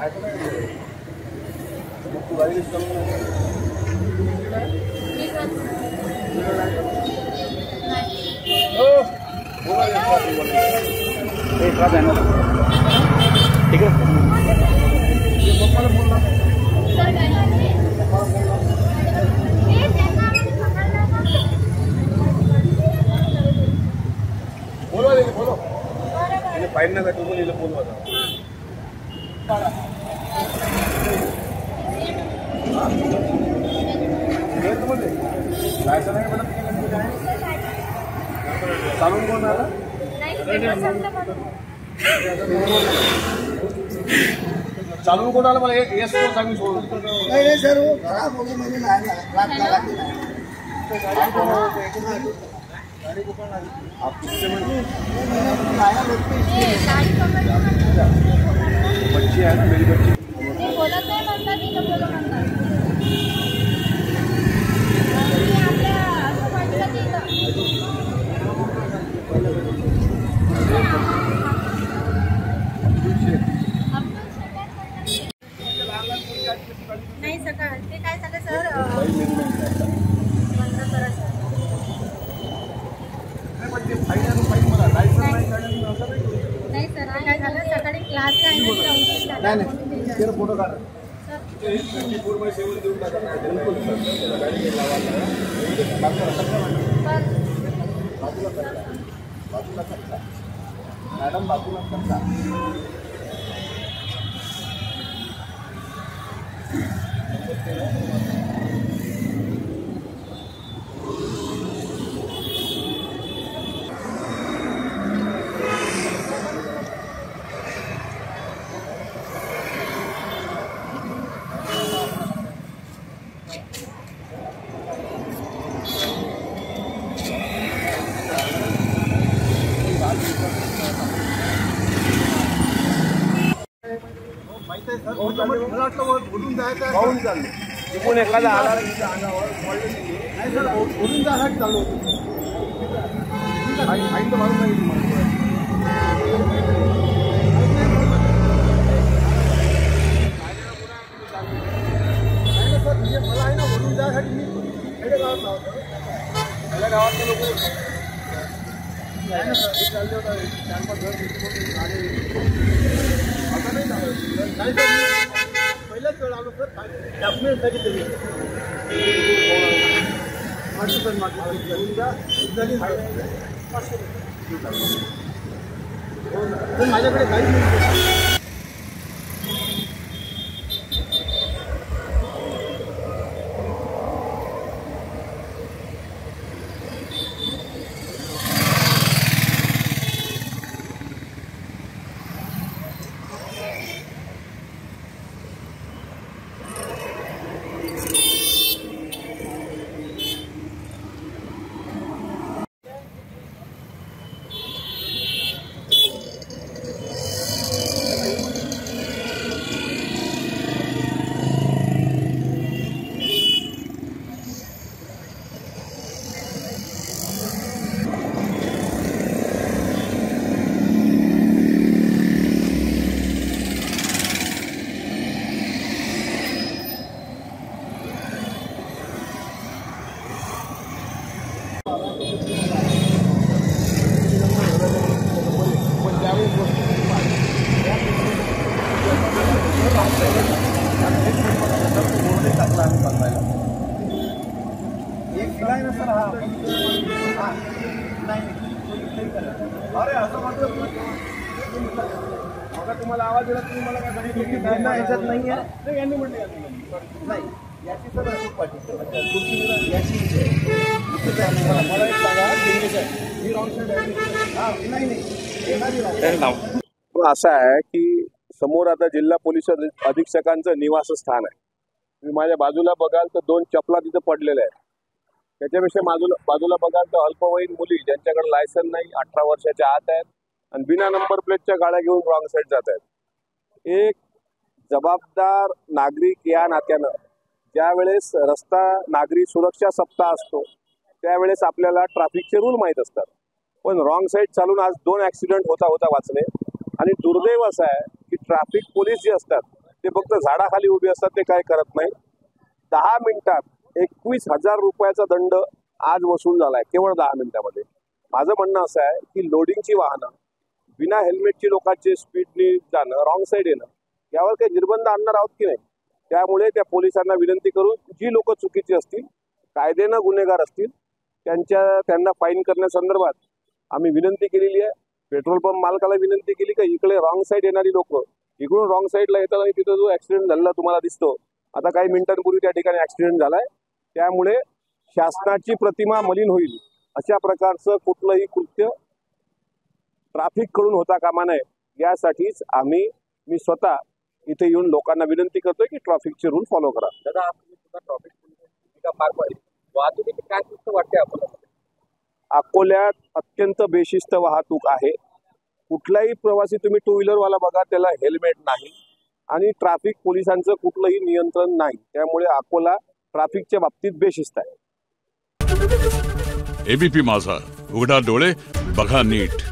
ठीक है बोलो फाइन ना कटू बोल बोलवा चालून कोण आला चालून कोण आला मला येस कोण सांगू सोडून नाही सर वो खराब हो गई मैंने रात लगा गाड़ी को कौन आप बच्ची है ना मेरी बच्ची बोलत नाही म्हणतात इथं बोलू म्हणतात नाही सकाळ ते काय झालं सर बंद करा सर नाही सर काय झालं सकाळी क्लास नाही फोटो काढ मॅडम बाजूला करता बोलून जायचं पाहून चाललो तिकडून एखादा आला नाही सर बोलून जायसाठी चालू होतो फाईन तर मारून नाही सर मला आहे ना बोलून जायसाठी मी खेडे गावात लावतो माझ्या गावातले लोक आहे ना सर चालले होता 4-5 घर आता नाही नाही सर पहिल्याच वेळ आलो सर डॉक्युमेंटसाठी तरी माझ्याकडे काहीच नाही अरे असं मात्र तुम्हाला आवाज दिला तुम्ही मला काय सांगितलं ह्याच्यात नाही आहे यांनी म्हटलं नाही याची सर मला एक सांगा असं आहे की समोर आता जिल्हा पोलीस अधीक्षकांचं निवासस्थान आहे. तुम्ही माझ्या बाजूला बघाल तर 2 चपला तिथे पडलेल्या आहेत. त्याच्यापेक्षा बाजूला बघाल तर अल्पवयीन मुली ज्यांच्याकडे लायसन नाही 18 वर्षाच्या आत आहेत आणि बिना नंबर प्लेटच्या गाड्या घेऊन रॉंग साईड जात आहेत. एक जबाबदार नागरिक या नात्यानं ज्यावेळेस रस्ता नागरी सुरक्षा सप्ताह असतो त्यावेळेस आपल्याला ट्रॅफिकचे रूल माहीत असतात, पण रॉंग साईड चालून आज 2 ॲक्सिडेंट होता वाचले. आणि दुर्दैव असं आहे की ट्रॅफिक पोलीस जे असतात ते फक्त झाडाखाली उभे असतात, ते काय करत नाही. 10 मिनिटात 21,000 रुपयाचा दंड आज वसूल झालाय, केवळ 10 मिनिटामध्ये. माझं म्हणणं असं आहे की लोडिंगची वाहनं, बिना हेल्मेटची लोकांचे स्पीडने जाणं, रॉंग साईड येणं, यावर काही निर्बंध आणणार आहोत की नाही. त्यामुळे त्या पोलिसांना विनंती करून, जी लोक चुकीची असतील, कायद्यानं गुन्हेगार असतील, त्यांना फाईन करण्यासंदर्भात आम्ही विनंती केलेली आहे. पेट्रोल पंप मालकाला विनंती केली का इकडे रॉंग साईड येणारी लोक इकडून रॉंग साईडला येतात आणि तिथं जो ऍक्सिडेंट झालेला तुम्हाला दिसतो, आता काही मिनिटांपूर्वी त्या ठिकाणी ऍक्सिडेंट झालाय. त्यामुळे शासनाची प्रतिमा मलिन होईल अशा प्रकारचं कुठलंही कृत्य ट्रॅफिक कडून होता कामा नये, यासाठीच मी स्वतः इथे येऊन लोकांना विनंती करतोय की ट्रॅफिकचे रूल फॉलो करा. दादा, आपण सुद्धा ट्रॉफिक भूमिका पार पाडली. वाहतुकीची काय शिस्त वाटते आपल्याला? अकोल्यात अत्यंत बेशिस्त वाहतूक आहे. कुठलाही प्रवासी तुम्ही टू व्हीलरवाला बघा, त्याला हेल्मेट नाही आणि ट्रॅफिक पोलिसांचं कुठलंही नियंत्रण नाही. त्यामुळे अकोला ट्रॅफिकच्या बाबतीत बेशिस्त आहे. एबीपी माझा, उघडा डोळे बघा नीट.